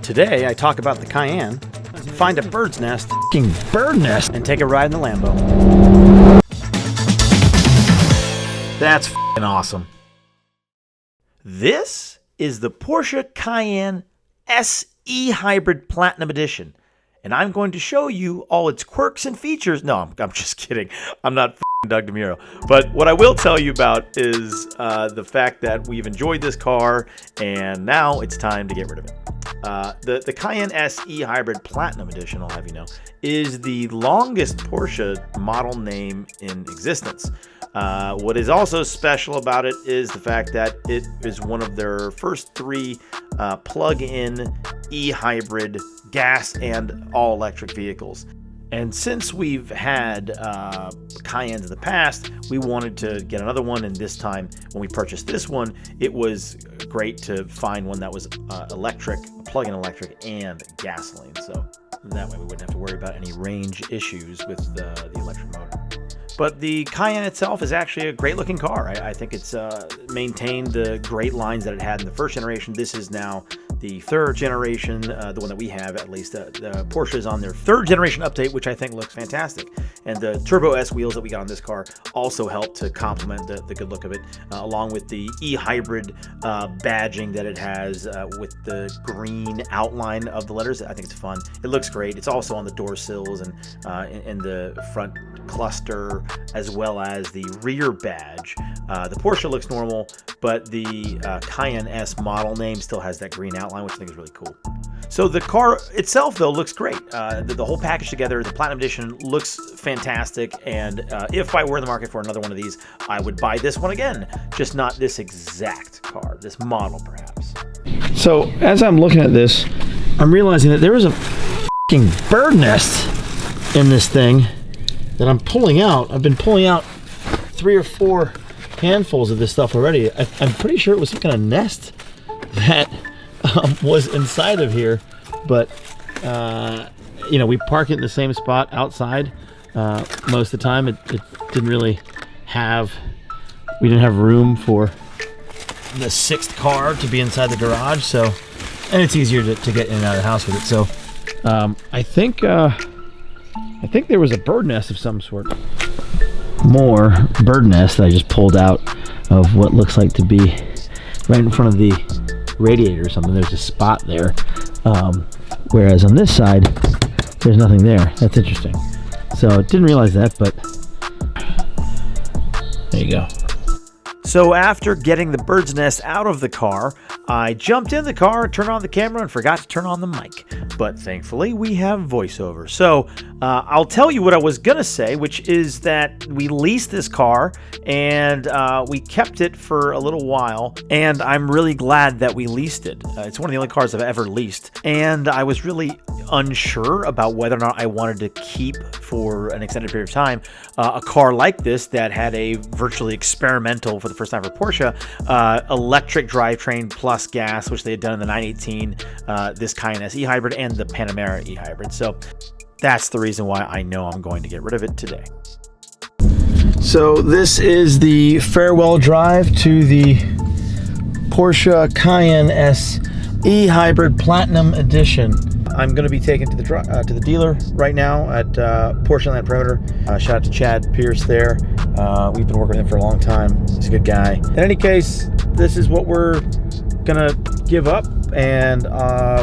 Today, I talk about the Cayenne, find a bird's nest, f***ing bird nest, and take a ride in the Lambo. That's f***ing awesome. This is the Porsche Cayenne S E-Hybrid Platinum Edition, and I'm going to show you all its quirks and features. No, I'm just kidding. I'm not f***ing Doug DeMuro. But what I will tell you about is the fact that we've enjoyed this car, and now it's time to get rid of it. The Cayenne S E-Hybrid Platinum Edition, I'll have you know, is the longest Porsche model name in existence. What is also special about it is the fact that it is one of their first three plug-in e-hybrid gas and all-electric vehicles. And since we've had Cayennes in the past, we wanted to get another one, and this time when we purchased this one, it was great to find one that was electric, plug-in electric, and gasoline. So that way we wouldn't have to worry about any range issues with the electric motor. But the Cayenne itself is actually a great-looking car. I think it's maintained the great lines that it had in the first generation. This is now the third generation, the one that we have at least. The Porsche is on their third generation update, which I think looks fantastic. And the Turbo S wheels that we got on this car also help to complement the good look of it, along with the e-hybrid badging that it has with the green outline of the letters. I think it's fun. It looks great. It's also on the door sills and in the front cluster, as well as the rear badge. The Porsche looks normal, but the Cayenne S model name still has that green outline, which I think is really cool. So the car itself, though, looks great. The whole package together, the Platinum Edition, looks fantastic. And if I were in the market for another one of these, I would buy this one again. Just not this exact car, this model, perhaps. So as I'm looking at this, I'm realizing that there is a f***ing bird nest in this thing that I'm pulling out. I've been pulling out 3 or 4 handfuls of this stuff already. I'm pretty sure it was some kind of nest that was inside of here, but you know, we park it in the same spot outside most of the time. It didn't really have, we didn't have room for the 6th car to be inside the garage, so, and it's easier to get in and out of the house with it. So I think there was a bird nest of some sort. More bird nest that I just pulled out of what looks like to be right in front of the radiator or something. There's a spot there, whereas on this side there's nothing there. That's interesting. So didn't realize that, but there you go. So after getting the bird's nest out of the car, I jumped in the car, turned on the camera, and forgot to turn on the mic. But thankfully, we have voiceover. So I'll tell you what I was going to say, which is that we leased this car, and we kept it for a little while, and I'm really glad that we leased it. It's one of the only cars I've ever leased, and I was really unsure about whether or not I wanted to keep for an extended period of time a car like this that had a virtually experimental, for the first time for Porsche, electric drivetrain plus gas, which they had done in the 918, this Cayenne S E-Hybrid, and the Panamera E-Hybrid. So that's the reason why I know I'm going to get rid of it today. So this is the farewell drive to the Porsche Cayenne S E-Hybrid Platinum Edition. I'm going to be taken to the dealer right now at Porsche Land Perimeter. Shout out to Chad Pierce there. We've been working with him for a long time. He's a good guy. In any case, this is what we're gonna give up, and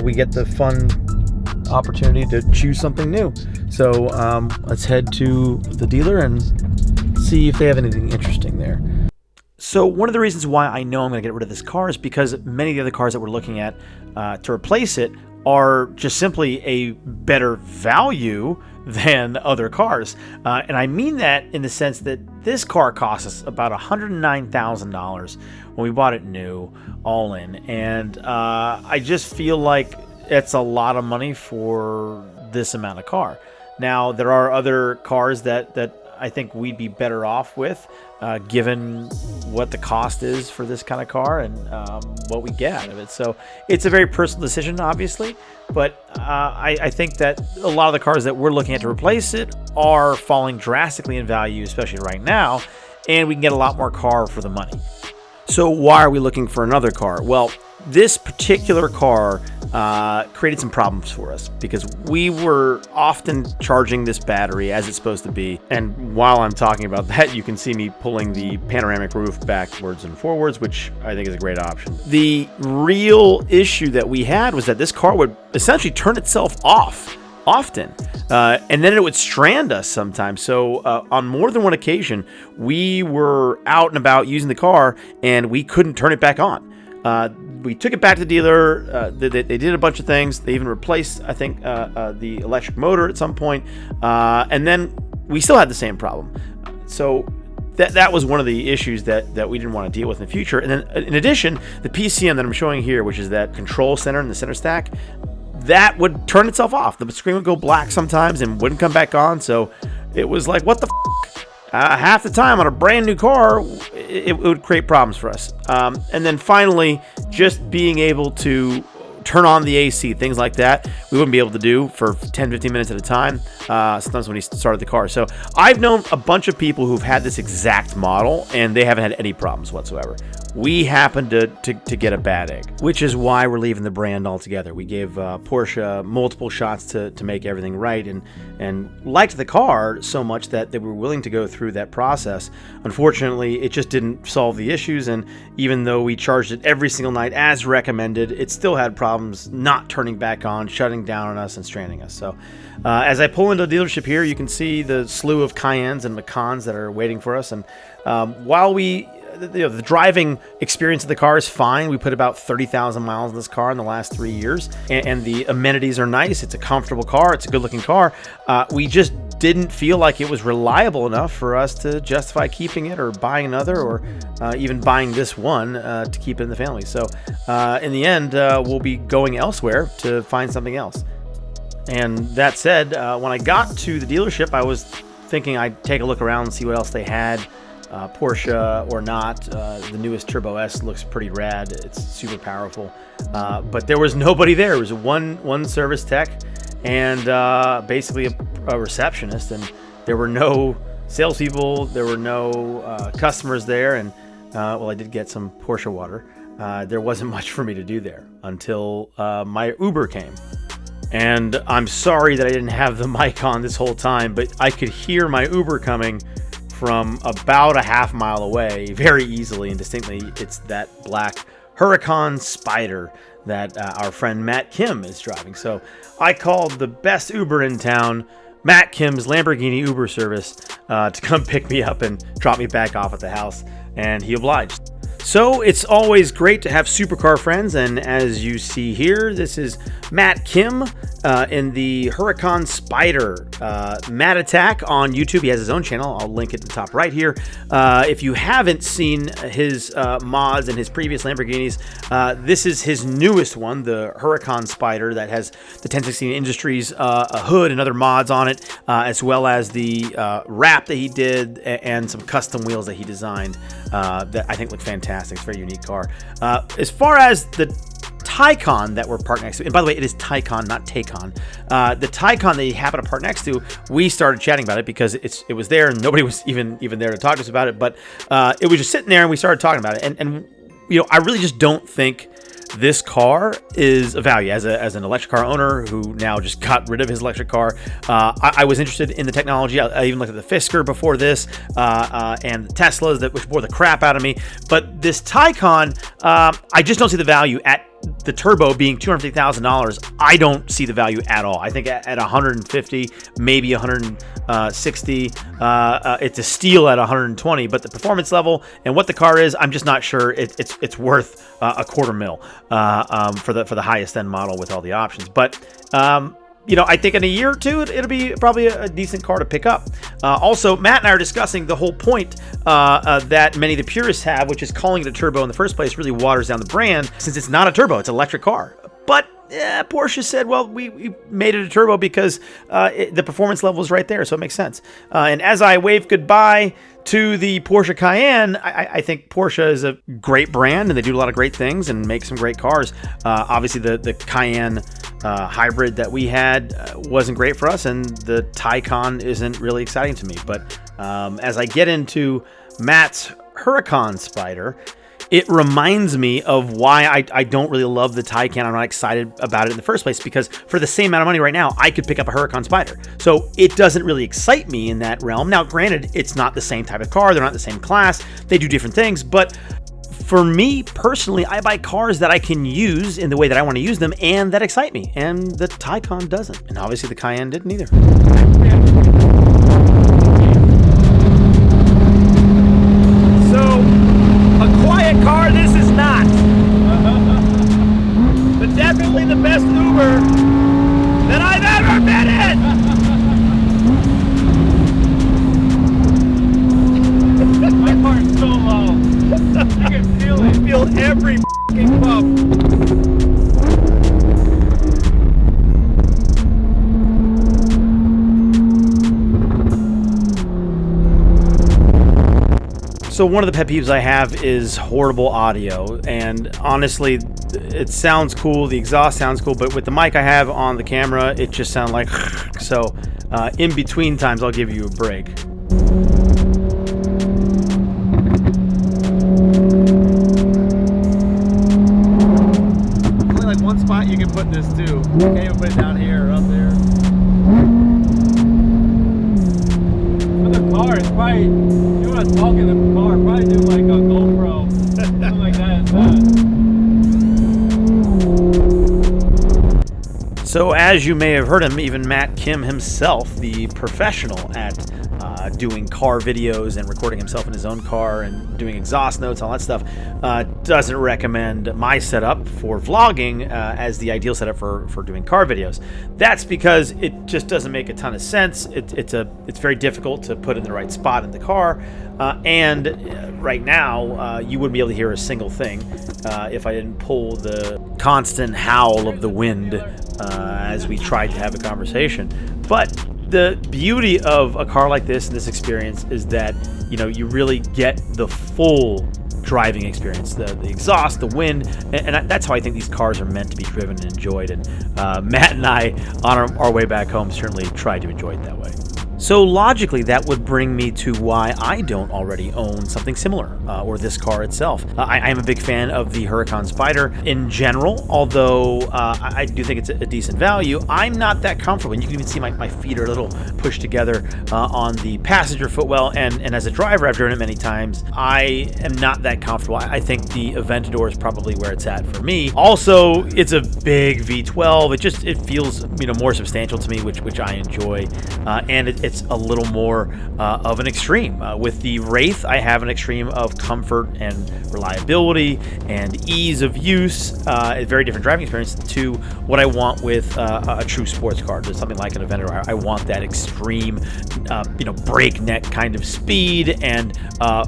we get the fun opportunity to choose something new. So let's head to the dealer and see if they have anything interesting there. So one of the reasons why I know I'm going to get rid of this car is because many of the other cars that we're looking at to replace it are just simply a better value than other cars. And I mean that in the sense that this car cost us about $109,000 when we bought it new, all in. And I just feel like it's a lot of money for this amount of car. Now, there are other cars that I think we'd be better off with, given what the cost is for this kind of car and what we get out of it. So it's a very personal decision, obviously, but I think that a lot of the cars that we're looking at to replace it are falling drastically in value, especially right now, and we can get a lot more car for the money. So why are we looking for another car? Well, this particular car created some problems for us because we were often charging this battery as it's supposed to be. And while I'm talking about that, you can see me pulling the panoramic roof backwards and forwards, which I think is a great option. The real issue that we had was that this car would essentially turn itself off often, and then it would strand us sometimes. So on more than one occasion, we were out and about using the car and we couldn't turn it back on. We took it back to the dealer. They did a bunch of things. They even replaced, I think, the electric motor at some point. And then we still had the same problem. So that was one of the issues that we didn't want to deal with in the future. And then in addition, the PCM that I'm showing here, which is that control center in the center stack, that would turn itself off. The screen would go black sometimes and wouldn't come back on. So it was like, what the f***? Half the time on a brand new car, it would create problems for us. And then finally, just being able to turn on the AC, things like that, we wouldn't be able to do for 10, 15 minutes at a time, sometimes when he started the car. So I've known a bunch of people who've had this exact model, and they haven't had any problems whatsoever. We happened to get a bad egg, which is why we're leaving the brand altogether. We gave Porsche multiple shots to make everything right, and liked the car so much that they were willing to go through that process. Unfortunately, it just didn't solve the issues, and even though we charged it every single night as recommended, it still had problems not turning back on, shutting down on us, and stranding us. So as I pull into the dealership here, you can see the slew of Cayennes and Macans that are waiting for us. And while the driving experience of the car is fine. We put about 30,000 miles in this car in the last 3 years, and the amenities are nice. It's a comfortable car. It's a good-looking car. We just didn't feel like it was reliable enough for us to justify keeping it or buying another, or even buying this one to keep it in the family. So in the end, we'll be going elsewhere to find something else. And that said, when I got to the dealership, I was thinking I'd take a look around and see what else they had. Porsche or not, the newest Turbo S looks pretty rad. It's super powerful, but there was nobody there. It was one service tech and basically a receptionist, and there were no salespeople. There were no customers there, and well, I did get some Porsche water. There wasn't much for me to do there until my Uber came. And I'm sorry that I didn't have the mic on this whole time, but I could hear my Uber coming from about a half mile away very easily and distinctly. It's that black Huracan Spyder that our friend Matt Kim is driving. So I called the best Uber in town, Matt Kim's Lamborghini Uber service, to come pick me up and drop me back off at the house, and he obliged. So it's always great to have supercar friends, and as you see here, this is Matt Kim in the Huracan Spyder. Matt Attack on YouTube. He has his own channel. I'll link it at the top right here. If you haven't seen his mods and his previous Lamborghinis, this is his newest one, the Huracan Spyder, that has the 1016 Industries a hood and other mods on it, as well as the wrap that he did and some custom wheels that he designed that I think look fantastic. It's a very unique car. As far as the Taycan that we're parked next to, and by the way, it is Taycan, not Taycan. The Taycan that he happened to park next to, we started chatting about it because it was there and nobody was even there to talk to us about it. But it was just sitting there and we started talking about it. And you know, I really just don't think this car is a value. As an electric car owner who now just got rid of his electric car, I was interested in the technology. I even looked at the Fisker before this, and the Teslas, which bore the crap out of me. But this Taycan, I just don't see the value at the turbo being $250,000. I don't see the value at all. I think at 150, maybe 160, it's a steal at 120. But the performance level and what the car is, I'm just not sure it's worth a $250,000 for the highest end model with all the options. But you know, I think in a year or two, it'll be probably a decent car to pick up. Also, Matt and I are discussing the whole point that many of the purists have, which is calling it a turbo in the first place really waters down the brand, since it's not a turbo, it's an electric car. But Porsche said, well, we made it a turbo because the performance level is right there, so it makes sense. And as I wave goodbye to the Porsche Cayenne, I think Porsche is a great brand, and they do a lot of great things and make some great cars. Obviously, the Cayenne hybrid that we had wasn't great for us, and the Taycan isn't really exciting to me. But as I get into Matt's Huracan Spyder, It reminds me of why I don't really love the Taycan. I'm not excited about it in the first place, because for the same amount of money right now, I could pick up a Huracan Spyder. So it doesn't really excite me in that realm. Now, granted, it's not the same type of car. They're not the same class. They do different things. But for me personally, I buy cars that I can use in the way that I want to use them and that excite me. And the Taycan doesn't. And obviously the Cayenne didn't either. Quiet car, this is not. But definitely the best Uber that I've ever been in. My car's so low. You can feel it. Feel every f***ing bump. So one of the pet peeves I have is horrible audio, and honestly, it sounds cool, the exhaust sounds cool, but with the mic I have on the camera, it just sounds like so in between times I'll give you a break. Only like one spot you can put this to. You can't even put it down here or up there. For the car, it's probably, you want to talk in the car, probably do like a GoPro, something like that instead. So as you may have heard him, even Matt Kim himself, the professional at doing car videos and recording himself in his own car and doing exhaust notes, all that stuff, doesn't recommend my setup for vlogging as the ideal setup for doing car videos. That's because it just doesn't make a ton of sense. It's very difficult to put in the right spot in the car, and right now you wouldn't be able to hear a single thing if I didn't pull the constant howl of the wind as we tried to have a conversation. But the beauty of a car like this and this experience is that, you know, you really get the full driving experience, the exhaust, the wind, and that's how I think these cars are meant to be driven and enjoyed. And Matt and I, on our way back home, certainly tried to enjoy it that way. So logically, that would bring me to why I don't already own something similar, or this car itself. I am a big fan of the Huracan Spyder in general, although I do think it's a decent value. I'm not that comfortable, and you can even see my feet are a little pushed together on the passenger footwell, and as a driver, I've driven it many times. I am not that comfortable. I think the Aventador is probably where it's at for me. Also, it's a big V12. It feels, you know, more substantial to me, which I enjoy, and it's a little more of an extreme. With the Wraith, I have an extreme of comfort and reliability and ease of use, a very different driving experience to what I want with a true sports car. There's something like an Aventador. I want that extreme, you know, breakneck kind of speed and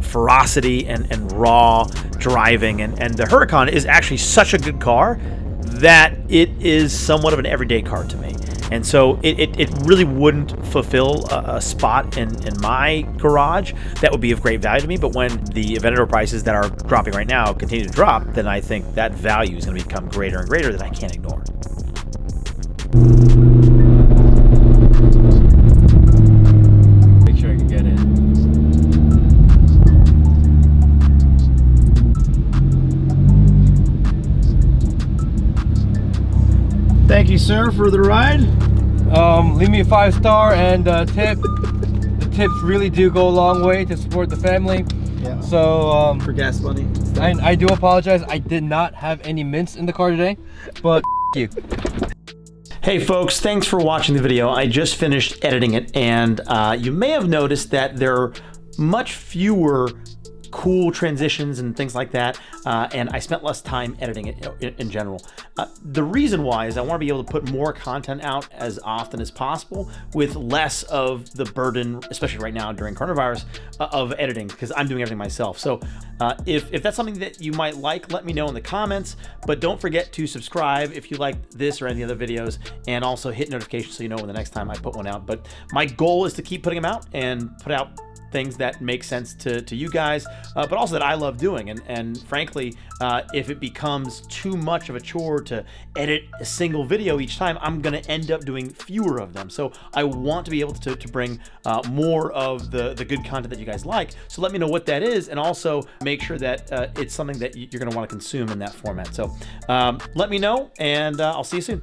ferocity and raw driving. And the Huracan is actually such a good car that it is somewhat of an everyday car to me. And so it really wouldn't fulfill a spot in my garage that would be of great value to me. But when the Aventador prices that are dropping right now continue to drop, then I think that value is going to become greater and greater that I can't ignore. Make sure I can get in. Thank you, sir, for the ride. Leave me a 5-star and tip. The tips really do go a long way to support the family. Yeah. So for gas money. I do apologize. I did not have any mints in the car today, but you. Hey folks, thanks for watching the video. I just finished editing it, and you may have noticed that there are much fewer cool transitions and things like that, and I spent less time editing it in general. The reason why is I want to be able to put more content out as often as possible with less of the burden, especially right now during coronavirus, of editing, because I'm doing everything myself. So if that's something that you might like, let me know in the comments, but don't forget to subscribe if you like this or any other videos, and also hit notifications so you know when the next time I put one out. But my goal is to keep putting them out and put out things that make sense to you guys, but also that I love doing. And frankly, if it becomes too much of a chore to edit a single video each time, I'm going to end up doing fewer of them. So I want to be able to bring more of the good content that you guys like. So let me know what that is, and also make sure that it's something that you're going to want to consume in that format. So let me know, and I'll see you soon.